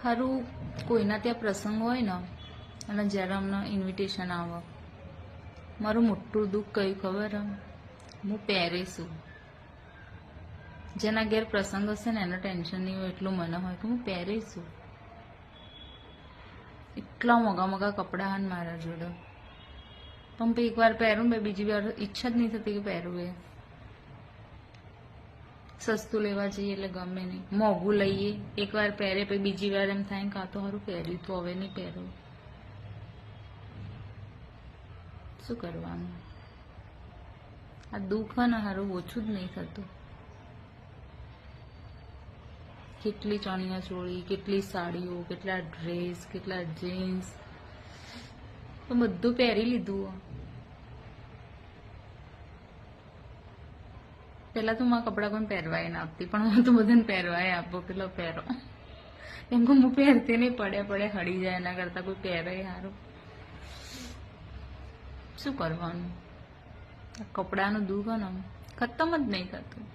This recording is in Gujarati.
સારું કોઈના ત્યાં પ્રસંગ હોય ને અને જ્યારે અમને ઇન્વિટેશન આવે, મારું મોટું દુઃખ કયું ખબર હું પહેરીશું. જેના ઘેર પ્રસંગ હશે ને એનો ટેન્શન નહીં હોય એટલું મને હોય કે હું પહેરીશું. એટલા મોંઘા મોંઘા કપડાં હન મારા જોડે, પણ પછી એકવાર પહેરું ને બીજી વાર ઈચ્છા જ નહીં થતી કે પહેરવું. એ સસ્તું લેવા જઈએ એટલે ગમે નહીં, મોંઘું લઈએ એકવાર પહેરે પછી બીજી વાર એમ થાય કાં તો સારું પહેર્યું તો હવે નહીં પહેરવું. શું કરવાનું? આ દુઃખ ને સારું ઓછું જ નહીં થતું. કેટલી ચણિયા ચોળી, કેટલી સાડીઓ, કેટલા ડ્રેસ, કેટલા જીન્સ, બધું પહેરી લીધું. પહેલા તો મારા કપડાં કોઈ પહેરવાય ના આપતી, પણ હું તો બધાને પહેરવાય આપો કે લો પહેરો, એમ કે હું પહેરતી નહીં, પડે હળી જાય એના કરતા કોઈ પહેરે સારું. શું કરવાનું? કપડાનું દુઃખ ને ખતમ જ નહીં થતું.